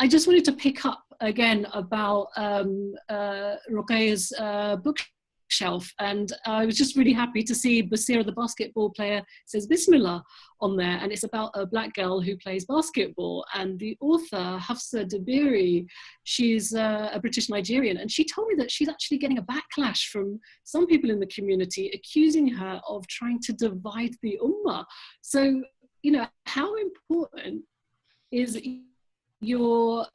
I just wanted to pick up again about Ruqayyah's bookshelf, and I was just really happy to see Basira, the basketball player, says Bismillah on there, and it's about a black girl who plays basketball. And the author, Hafsa Dabiri, she's a British Nigerian, and she told me that she's actually getting a backlash from some people in the community accusing her of trying to divide the ummah. So, you know, how important is your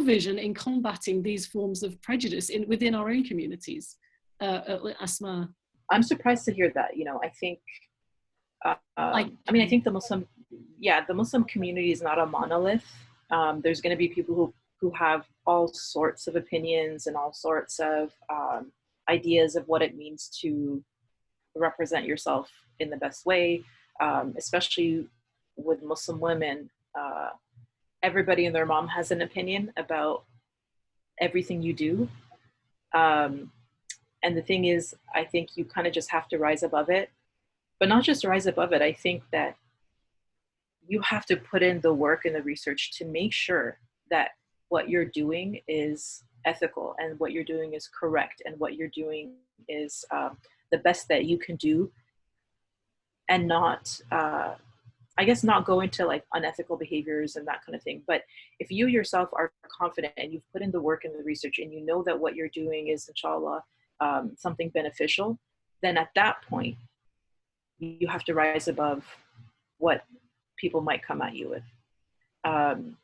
vision in combating these forms of prejudice within our own communities, Asma? I'm surprised to hear that. You know, I think, I mean, I think the Muslim community is not a monolith. There's going to be people who have all sorts of opinions and all sorts of ideas of what it means to represent yourself in the best way, especially with Muslim women. Everybody and their mom has an opinion about everything you do. And the thing is, I think you kind of just have to rise above it, but not just rise above it. I think that you have to put in the work and the research to make sure that what you're doing is ethical and what you're doing is correct and what you're doing is the best that you can do, and not, I guess, not go into like unethical behaviors and that kind of thing. But if you yourself are confident and you've put in the work and the research and you know that what you're doing is, inshallah, something beneficial, then at that point, you have to rise above what people might come at you with. And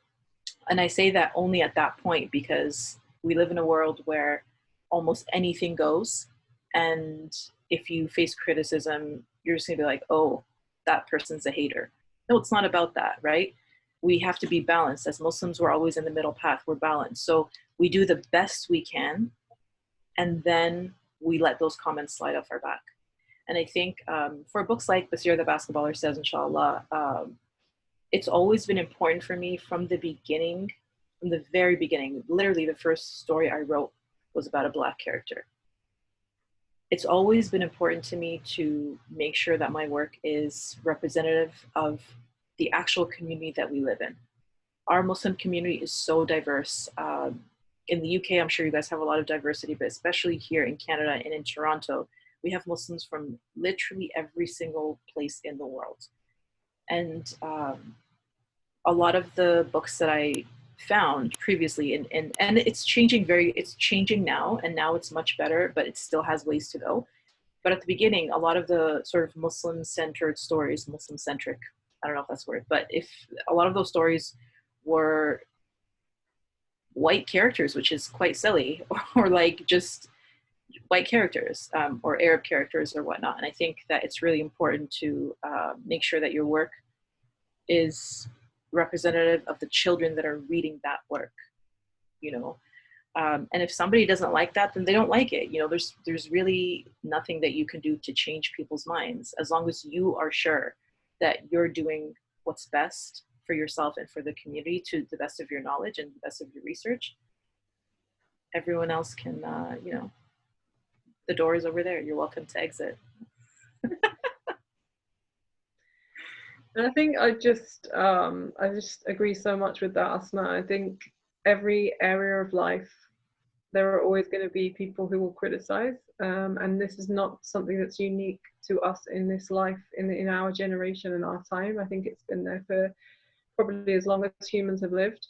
I say that only at that point because we live in a world where almost anything goes. And if you face criticism, you're just gonna be like, oh, that person's a hater. No, it's not about that, right? We have to be balanced. As Muslims, we're always in the middle path. We're balanced. So we do the best we can, and then we let those comments slide off our back. And I think for books like Basira the Basketballer Says, inshallah, it's always been important for me from the beginning, from the very beginning. Literally the first story I wrote was about a Black character. It's always been important to me to make sure that my work is representative of the actual community that we live in. Our Muslim community is so diverse. In the UK, I'm sure you guys have a lot of diversity, but especially here in Canada and in Toronto, we have Muslims from literally every single place in the world. And a lot of the books that I found previously, and it's changing now, and now it's much better, but it still has ways to go. But at the beginning, a lot of the sort of Muslim-centered stories, Muslim-centric, I don't know if that's the word, but if a lot of those stories were white characters, which is quite silly, or like just white characters, or Arab characters or whatnot. And I think that it's really important to make sure that your work is representative of the children that are reading that work, you know. And if somebody doesn't like that, then they don't like it. You know, there's really nothing that you can do to change people's minds, as long as you are sure that you're doing what's best for yourself and for the community to the best of your knowledge and the best of your research. Everyone else can, you know, the door is over there. You're welcome to exit. And I think I just agree so much with that, Asma. I think every area of life, there are always going to be people who will criticize, and this is not something that's unique to us in this life, in our generation and our time. I think it's been there for probably as long as humans have lived,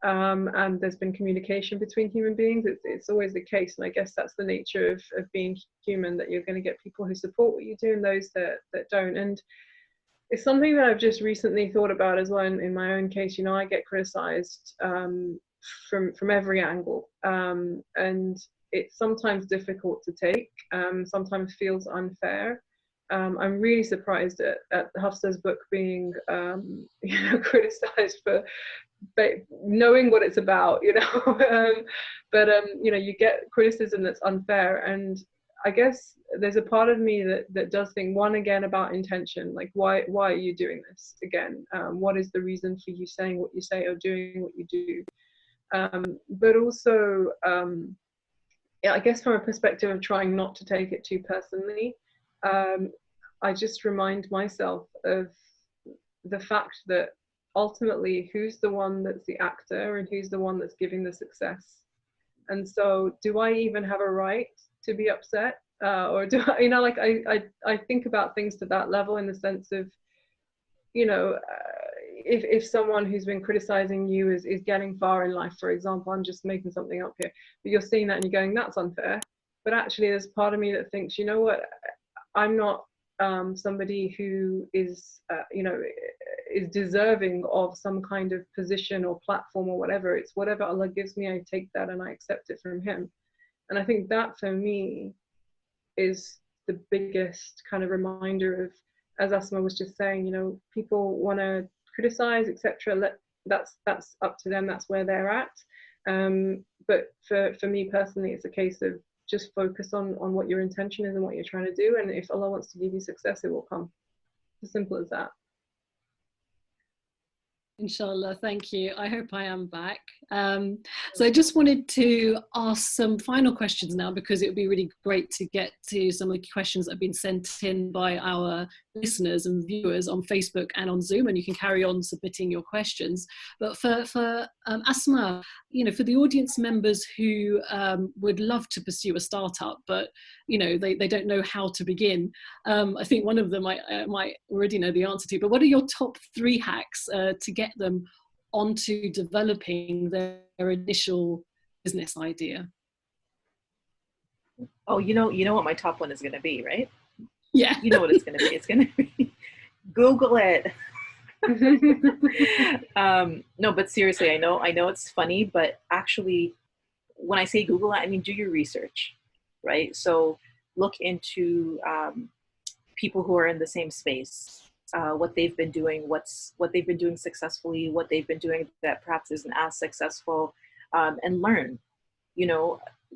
and there's been communication between human beings. It's always the case, and I guess that's the nature of being human, that you're going to get people who support what you do and those that don't. And it's something that I've just recently thought about as well in my own case. You know, I get criticized from every angle, and it's sometimes difficult to take, sometimes feels unfair. I'm really surprised at Hafsa's book being you know, criticized for knowing what it's about, you know. But you know, you get criticism that's unfair, and I guess there's a part of me that does think, one, again, about intention. Like, why are you doing this again? What is the reason for you saying what you say or doing what you do? But also, yeah, I guess from a perspective of trying not to take it too personally, I just remind myself of the fact that ultimately who's the one that's the actor and who's the one that's giving the success. And so do I even have a right to be upset? Or do I, like I think about things to that level, in the sense of, if someone who's been criticizing you is getting far in life, for example, I'm just making something up here, but you're seeing that and you're going, that's unfair. But actually there's part of me that thinks, you know what, I'm not somebody who is, is deserving of some kind of position or platform or whatever. It's whatever Allah gives me, I take that and I accept it from Him. And I think that for me is the biggest kind of reminder of, as Asma was just saying, people want to criticize, etc. That's up to them. That's where they're at. But for me personally, it's a case of just focus on what your intention is and what you're trying to do. And if Allah wants to give you success, it will come. As simple as that. Inshallah, thank you. I hope I am back. So I just wanted to ask some final questions now, because it would be really great to get to some of the questions that have been sent in by our listeners and viewers on Facebook and on Zoom, and you can carry on submitting your questions. But for Asma, for the audience members who would love to pursue a startup, but they don't know how to begin, I think one of them I might already know the answer to, but what are your top 3 hacks to get them onto developing their initial business idea? Oh, you know what my top one is going to be, right? Yeah. You know what it's going to be. It's going to be Google it. No, but seriously, I know it's funny, but actually, when I say Google it, I mean do your research, right? So look into people who are in the same space. What they've been doing, what they've been doing successfully, what they've been doing that perhaps isn't as successful, and learn.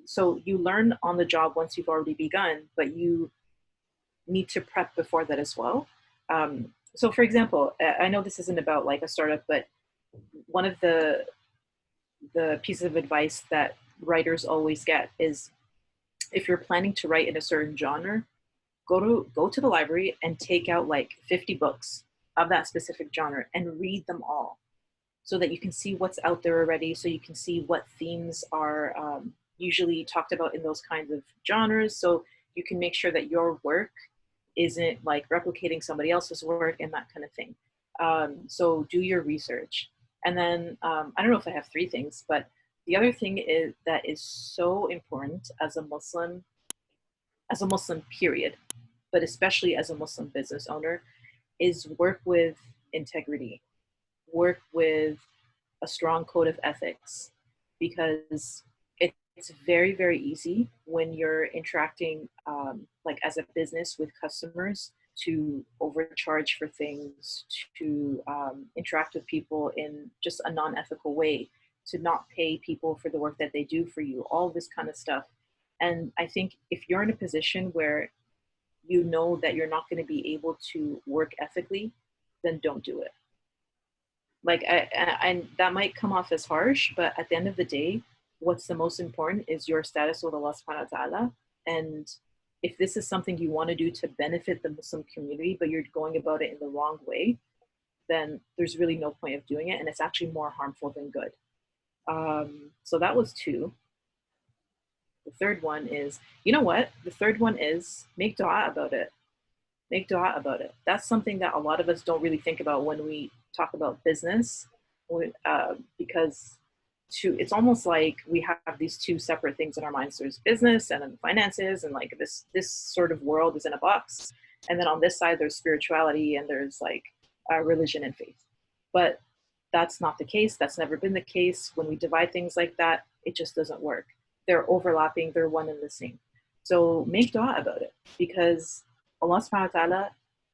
So you learn on the job once you've already begun, but you need to prep before that as well. So for example, I know this isn't about like a startup, but one of the pieces of advice that writers always get is, if you're planning to write in a certain genre, go to the library and take out like 50 books of that specific genre and read them all, so that you can see what's out there already, so you can see what themes are usually talked about in those kinds of genres, so you can make sure that your work isn't like replicating somebody else's work and that kind of thing. So do your research. And then I don't know if I have 3 things, but the other thing is that is so important as a Muslim period, but especially as a Muslim business owner, is work with integrity, work with a strong code of ethics, because it's very, very easy when you're interacting like as a business with customers to overcharge for things, to interact with people in just a non-ethical way, to not pay people for the work that they do for you, all this kind of stuff. And I think if you're in a position where you know that you're not going to be able to work ethically, then don't do it. Like, and that might come off as harsh, but at the end of the day, what's the most important is your status with Allah subhanahu wa ta'ala. And if this is something you want to do to benefit the Muslim community, but you're going about it in the wrong way, then there's really no point of doing it. And it's actually more harmful than good. So that was 2. The third one is, you know what? The third one is make dua about it. Make dua about it. That's something that a lot of us don't really think about when we talk about business, because it's almost like we have these 2 separate things in our minds. There's business and then finances, and like this sort of world is in a box. And then on this side, there's spirituality and there's like religion and faith. But that's not the case. That's never been the case. When we divide things like that, it just doesn't work. They're overlapping. They're one and the same. So make dua about it, because Allah subhanahu wa ta'ala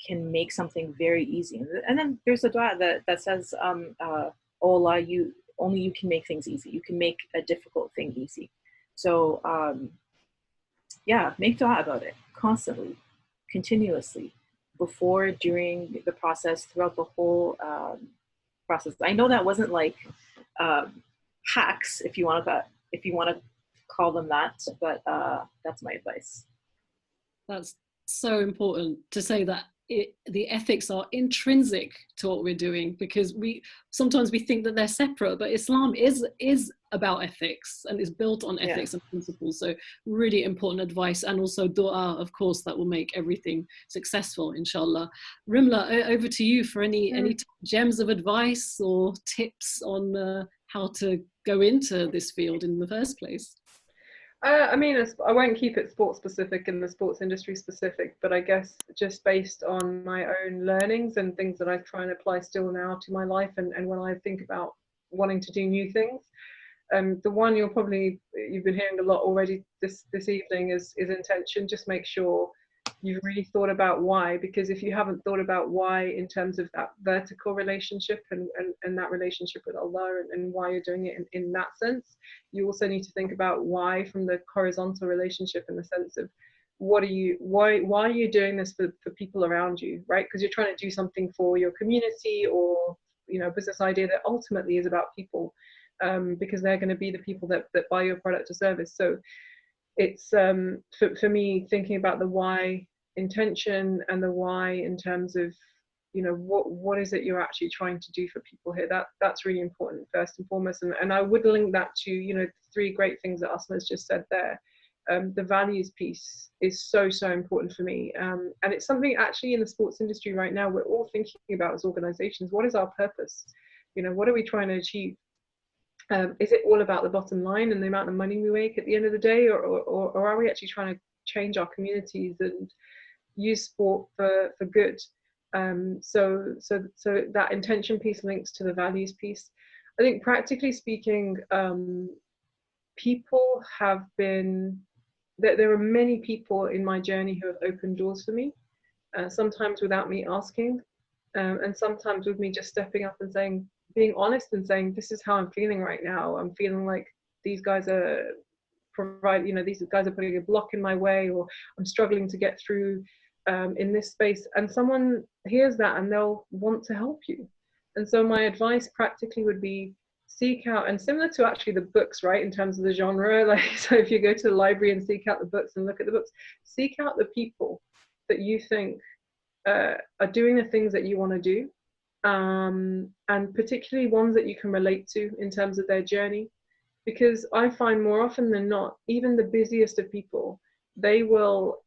can make something very easy. And then there's a dua that says, oh Allah, only you can make things easy. You can make a difficult thing easy. So yeah, make dua about it constantly, continuously, before, during the process, throughout the whole process. I know that wasn't like hacks, if you want to call them that, but that's my advice. That's so important to say that the ethics are intrinsic to what we're doing, because sometimes we think that they're separate, but Islam is about ethics and is built on ethics and principles. So really important advice, and also dua, of course, that will make everything successful, inshallah. Rimla, over to you for any gems of advice or tips on how to go into this field in the first place. I mean, I won't keep it sports specific and the sports industry specific, but I guess just based on my own learnings and things that I try and apply still now to my life, and when I think about wanting to do new things, the one you've been hearing a lot already this evening is intention. Just make sure you've really thought about why, because if you haven't thought about why in terms of that vertical relationship and that relationship with Allah and why you're doing it in that sense, you also need to think about why from the horizontal relationship, in the sense of why are you doing this for people around you, right? Because you're trying to do something for your community, or a business idea that ultimately is about people, because they're going to be the people that buy your product or service. So it's for me, thinking about the why intention and the why in terms of what is it you're actually trying to do for people here. That's really important first and foremost, and I would link that to three great things that Asma's just said there. The values piece is so important for me, and it's something actually in the sports industry right now we're all thinking about as organizations. What is our purpose? What are we trying to achieve? Is it all about the bottom line and the amount of money we make at the end of the day, or are we actually trying to change our communities and use sport for good? So that intention piece links to the values piece. I think practically speaking, people have been, there are many people in my journey who have opened doors for me, sometimes without me asking, and sometimes with me just stepping up and saying, being honest and saying, this is how I'm feeling right now. I'm feeling like these guys are these guys are putting a block in my way, or I'm struggling to get through in this space. And someone hears that and they'll want to help you. And so my advice practically would be, seek out, and similar to actually the books, right, in terms of the genre, like, so if you go to the library and seek out the books and look at the books, seek out the people that you think are doing the things that you want to do, and particularly ones that you can relate to in terms of their journey. Because I find more often than not, even the busiest of people, they will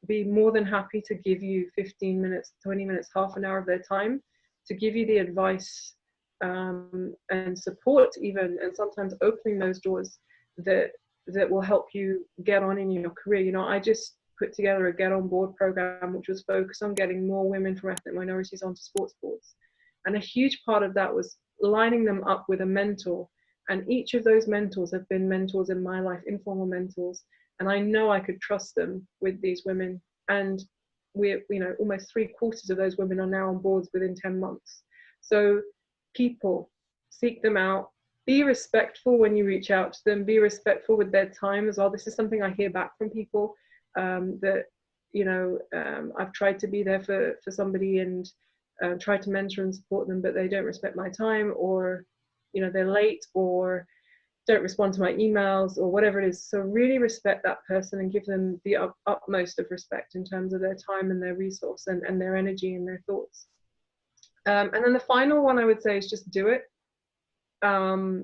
be more than happy to give you 15 minutes, 20 minutes, half an hour of their time to give you the advice and support even, and sometimes opening those doors that will help you get on in your career. I just put together a Get On Board program, which was focused on getting more women from ethnic minorities onto sports boards. And a huge part of that was lining them up with a mentor. And each of those mentors have been mentors in my life, informal mentors. And I know I could trust them with these women. And we're, almost 3/4 of those women are now on boards within 10 months. So people, seek them out. Be respectful when you reach out to them. Be respectful with their time as well. This is something I hear back from people, that, I've tried to be there for somebody and tried to mentor and support them, but they don't respect my time, or they're late, or don't respond to my emails, or whatever it is. So really respect that person and give them the utmost of respect in terms of their time and their resource and their energy and their thoughts. And then the final one I would say is just do it.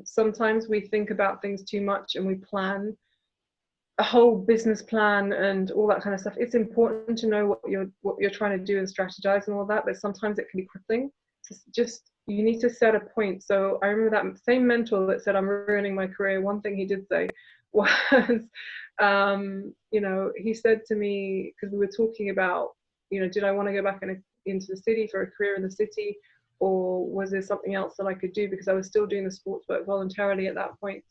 Sometimes we think about things too much and we plan a whole business plan and all that kind of stuff. It's important to know what you're trying to do and strategize and all that, but sometimes it can be crippling. You need to set a point. So I remember that same mentor that said, I'm ruining my career. One thing he did say was, he said to me, because we were talking about, did I want to go back into the city for a career in the city, or was there something else that I could do, because I was still doing the sports work voluntarily at that point.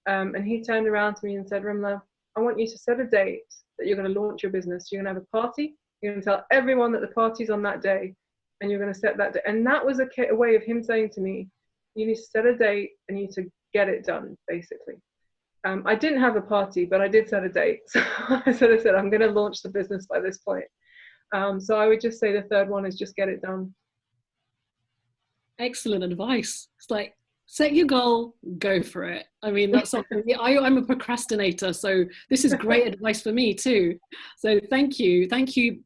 And he turned around to me and said, Rimla, I want you to set a date that you're going to launch your business. You're going to have a party. You're going to tell everyone that the party's on that day, and you're going to set that day. And that was a way of him saying to me, you need to set a date and you need to get it done, basically. I didn't have a party, but I did set a date. So I sort of said, I'm going to launch the business by this point. So I would just say the third one is just get it done. Excellent advice. It's like Set your goal, go for it. I mean, that's something, I'm a procrastinator, so this is great advice for me too. So thank you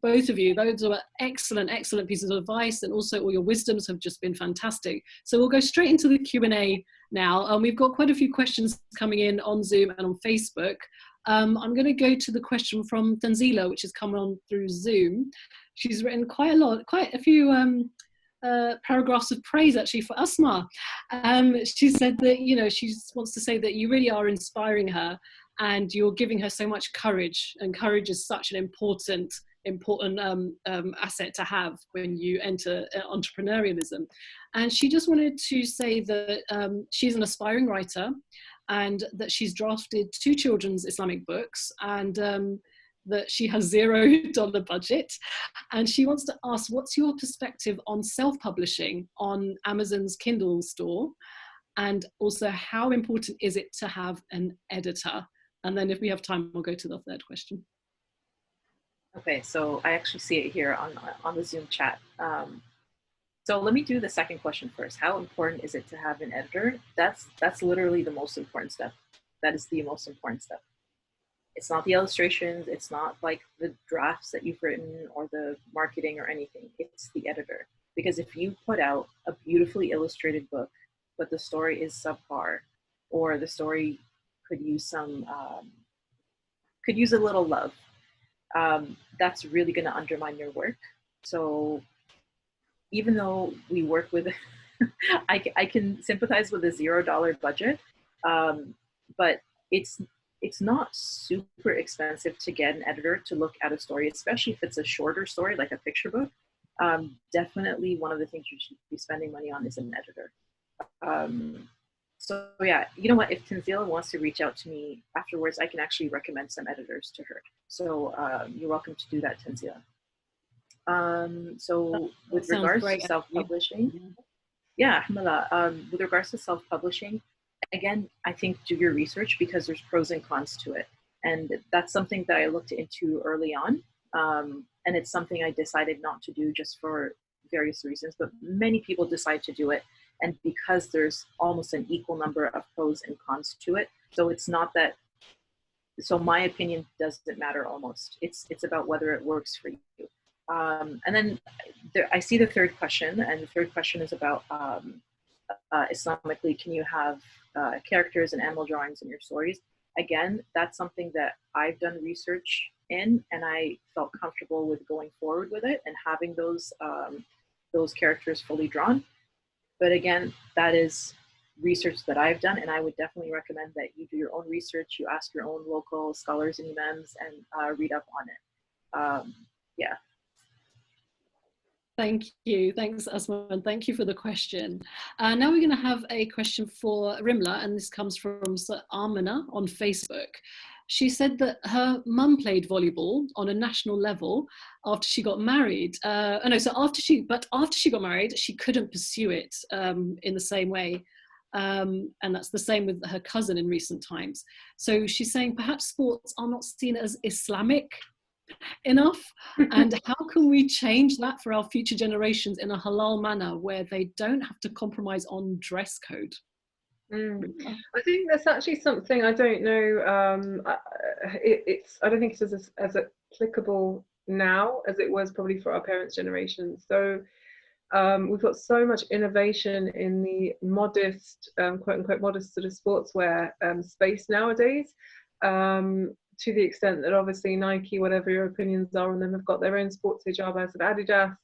both of you. Those are excellent pieces of advice, and also all your wisdoms have just been fantastic. So we'll go straight into the Q&A now. We've got quite a few questions coming in on Zoom and on Facebook. I'm going to go to the question from Tanzila, which has come on through Zoom. She's written quite a few paragraphs of praise actually for Asmaa. She said that, you know, she wants to say that you really are inspiring her, and you're giving her so much courage, and courage is such an important asset to have when you enter entrepreneurialism. And she just wanted to say that she's an aspiring writer, and that she's drafted 2 children's Islamic books, and that she has $0 budget. And she wants to ask, what's your perspective on self-publishing on Amazon's Kindle store? And also, how important is it to have an editor? And then if we have time, we'll go to the third question. Okay, so I actually see it here on the Zoom chat. So let me do the second question first. How important is it to have an editor? That's literally the most important step. That is the most important step. It's not the illustrations, it's not like the drafts that you've written or the marketing or anything. It's the editor. Because if you put out a beautifully illustrated book, but the story is subpar, or the story could use some, could use a little love, that's really going to undermine your work. So even though we work with, I can sympathize with a $0 budget, but it's not super expensive to get an editor to look at a story, especially if it's a shorter story, like a picture book. Definitely one of the things you should be spending money on is an editor. So yeah, you know what, if Tanzila wants to reach out to me afterwards, I can actually recommend some editors to her. So you're welcome to do that, Tanzila. So with regards to self-publishing, yeah, Hamala, with regards to self-publishing, again, I think do your research, because there's pros and cons to it. And that's something that I looked into early on. And it's something I decided not to do just for various reasons, but many people decide to do it. And because there's almost an equal number of pros and cons to it. So it's not that, so my opinion doesn't matter almost. It's about whether it works for you. And then I see the third question, and the third question is about Islamically, can you have characters and animal drawings in your stories? Again, that's something that I've done research in, and I felt comfortable with going forward with it and having those characters fully drawn. But again, that is research that I've done, and I would definitely recommend that you do your own research, you ask your own local scholars and imams, and read up on it. Yeah. Thank you. Thanks, Asmaa, and thank you for the question. Now we're going to have a question for Rimla, and this comes from Amina on Facebook. She said that her mum played volleyball on a national level after she got married. After she got married, she couldn't pursue it in the same way. And that's the same with her cousin in recent times. So she's saying perhaps sports are not seen as Islamic enough, and how can we change that for our future generations in a halal manner where they don't have to compromise on dress code? I think that's actually something, I don't know, I don't think it's as applicable now as it was probably for our parents' generation. So we've got so much innovation in the modest, quote unquote modest sort of sportswear space nowadays, to the extent that obviously Nike, whatever your opinions are on them, have got their own sports hijabas of Adidas.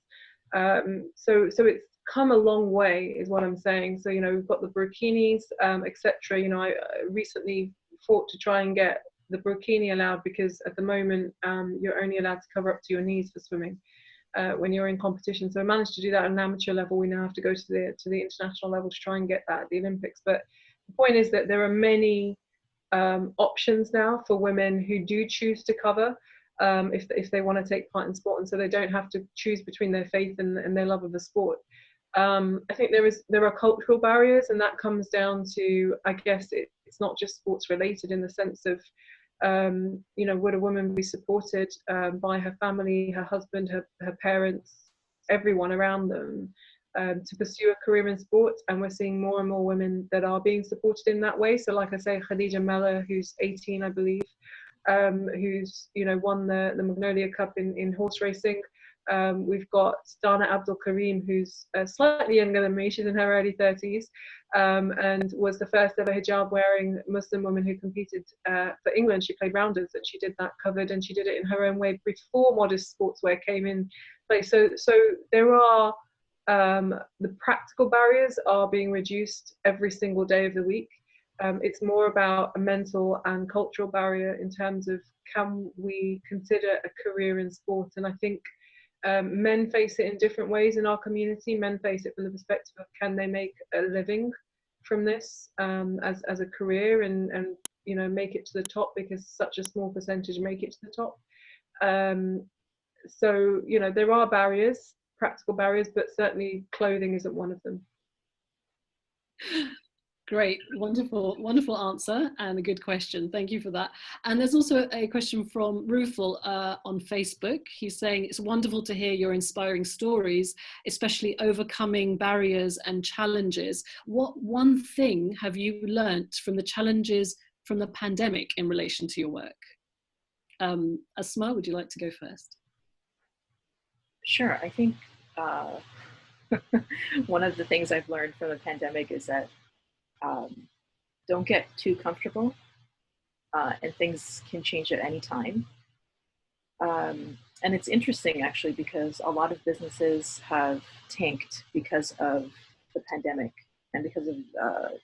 So it's come a long way, is what I'm saying. So, you know, we've got the burkinis, etc. You know, I recently fought to try and get the burkini allowed, because at the moment you're only allowed to cover up to your knees for swimming when you're in competition. So I managed to do that at an amateur level. We now have to go to the international level to try and get that at the Olympics. But the point is that there are many options now for women who do choose to cover if they want to take part in sport, and so they don't have to choose between their faith and their love of the sport. I think there are cultural barriers, and that comes down to, I guess it's not just sports related, in the sense of you know, would a woman be supported by her family, her husband, her parents, everyone around them, to pursue a career in sport, and we're seeing more and more women that are being supported in that way. So like I say, Khadija Mella, who's 18, I believe, who's, you know, won the Magnolia Cup in horse racing. We've got Dana Abdul Karim, who's slightly younger than me. She's in her early 30s, and was the first ever hijab wearing Muslim woman who competed for England. She played rounders, and she did that covered, and she did it in her own way before modest sportswear came in place. So there are the practical barriers are being reduced every single day of the week. It's more about a mental and cultural barrier in terms of, can we consider a career in sport? And I think men face it in different ways in our community. Men face it from the perspective of, can they make a living from this as a career, and you know, make it to the top, because such a small percentage make it to the top. So you know, there are barriers, practical barriers, but certainly clothing isn't one of them. Great, wonderful, wonderful answer, and a good question. Thank you for that. And there's also a question from Rufal on Facebook. He's saying, it's wonderful to hear your inspiring stories, especially overcoming barriers and challenges. What one thing have you learnt from the challenges from the pandemic in relation to your work? Asmaa, would you like to go first? Sure. I think one of the things I've learned from the pandemic is that don't get too comfortable, and things can change at any time. And it's interesting, actually, because a lot of businesses have tanked because of the pandemic and because of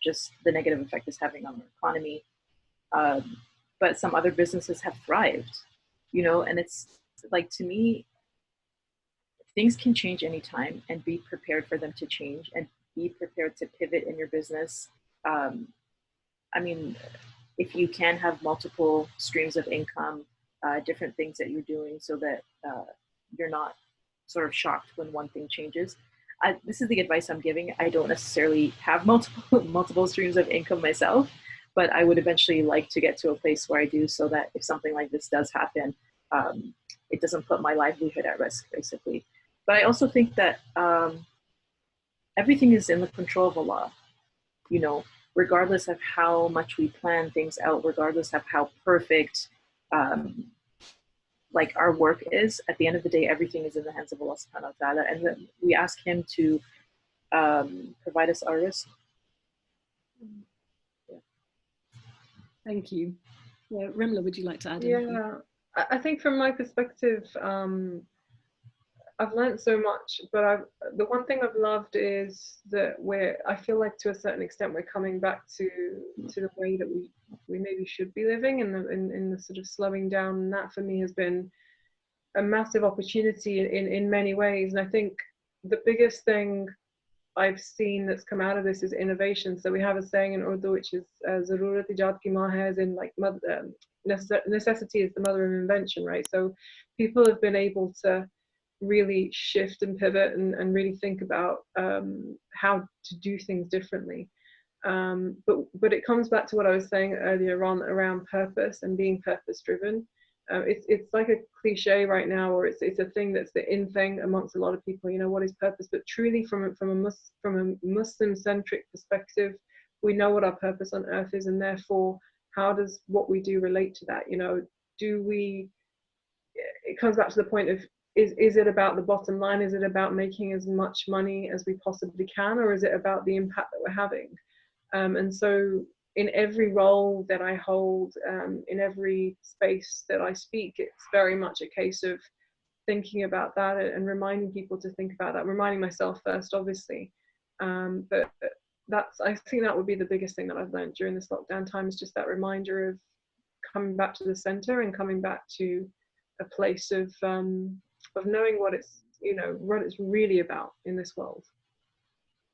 just the negative effect it's having on the economy. But some other businesses have thrived, you know, and it's like, to me, things can change anytime, and be prepared for them to change, and be prepared to pivot in your business. I mean, if you can have multiple streams of income, different things that you're doing, so that you're not sort of shocked when one thing changes. This is the advice I'm giving. I don't necessarily have multiple streams of income myself, but I would eventually like to get to a place where I do, so that if something like this does happen, it doesn't put my livelihood at risk, basically. But I also think that everything is in the control of Allah, you know, regardless of how much we plan things out, regardless of how perfect like our work is, at the end of the day, everything is in the hands of Allah subhanahu wa ta'ala. And then we ask Him to provide us our risk. Yeah. Thank you. Yeah, Rimla, would you like to add anything? Yeah, I think from my perspective, I've learned so much, but the one thing I've loved is that I feel like to a certain extent we're coming back to the way that we maybe should be living, in the sort of slowing down. And that for me has been a massive opportunity in many ways. And I think the biggest thing I've seen that's come out of this is innovation. So we have a saying in Urdu which is "Zarurat ijad ki maa hai," as in like necessity is the mother of invention, right? So people have been able to really shift and pivot and really think about how to do things differently. But it comes back to what I was saying earlier on around purpose and being purpose driven. It's like a cliche right now, or it's a thing that's the in thing amongst a lot of people, you know, what is purpose? But truly from a Muslim centric perspective, we know what our purpose on earth is, and therefore how does what we do relate to that? You know, it comes back to the point of, is it about the bottom line? Is it about making as much money as we possibly can, or is it about the impact that we're having? And so in every role that I hold, in every space that I speak, it's very much a case of thinking about that and reminding people to think about that, reminding myself first, obviously. But I think that would be the biggest thing that I've learned during this lockdown time, is just that reminder of coming back to the center and coming back to a place of knowing what it's really about in this world.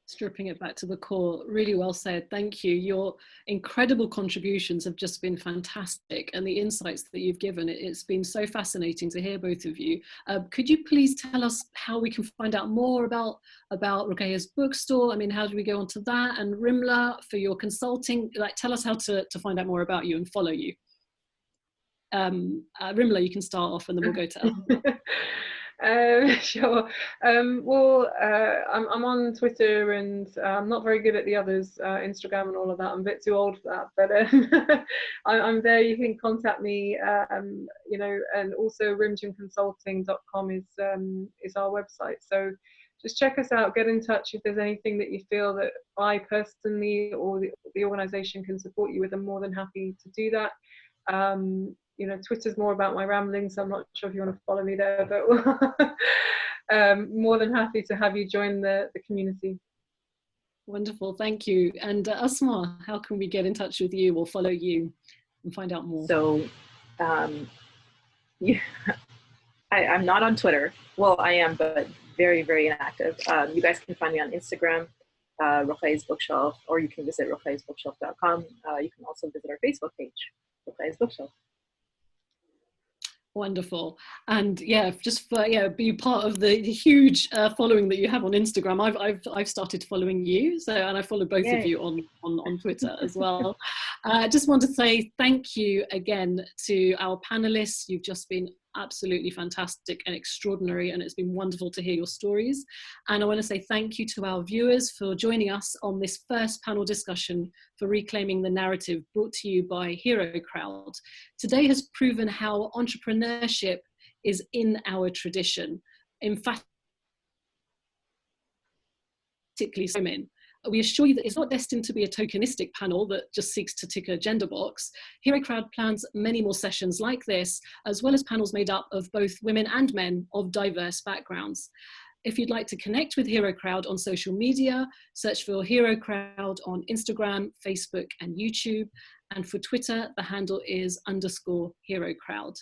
Stripping it back to the core. Really well said. Thank you. Your incredible contributions have just been fantastic, and the insights that you've given, it's been so fascinating to hear both of you. Could you please tell us how we can find out more about Ruqayyah's bookstore? I mean, how do we go onto that? And Rimla, for your consulting, like, tell us how to find out more about you and follow you. Rimla, you can start off, and then we'll go to Sure. Well, I'm on Twitter, and I'm not very good at the others, Instagram and all of that. I'm a bit too old for that, but I'm there. You can contact me, you know, and also rimjimconsulting.com is our website. So just check us out, get in touch if there's anything that you feel that I personally or the organisation can support you with. I'm more than happy to do that. You know, Twitter's more about my ramblings, so I'm not sure if you want to follow me there, but more than happy to have you join the community. Wonderful, thank you. And Asmaa, how can we get in touch with you or follow you and find out more? So, yeah, I'm not on Twitter. Well, I am, but very, very inactive. You guys can find me on Instagram, Ruqayyah's Bookshelf, or you can visit ruqayyahisbookshelf.com. You can also visit our Facebook page, Ruqayyah's Bookshelf. Wonderful. And yeah, just for, yeah, be part of the huge following that you have on Instagram. I've started following you, so, and I follow both of you on Twitter as well. Just want to say thank you again to our panelists. You've just been absolutely fantastic and extraordinary, and it's been wonderful to hear your stories. And I want to say thank you to our viewers for joining us on this first panel discussion for Reclaiming the Narrative, brought to you by HeroCrowd. Today has proven how entrepreneurship is in our tradition, emphatically women. We assure you that it's not destined to be a tokenistic panel that just seeks to tick a gender box. HeroCrowd plans many more sessions like this, as well as panels made up of both women and men of diverse backgrounds. If you'd like to connect with HeroCrowd on social media, search for HeroCrowd on Instagram, Facebook, and YouTube. And for Twitter, the handle is _HeroCrowd.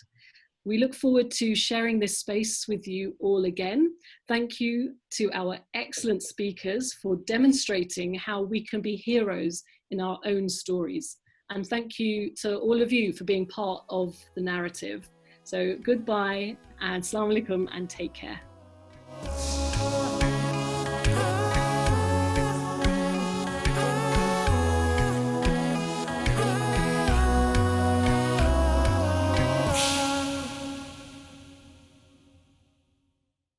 We look forward to sharing this space with you all again. Thank you to our excellent speakers for demonstrating how we can be heroes in our own stories. And thank you to all of you for being part of the narrative. So goodbye and assalamu alaikum and take care.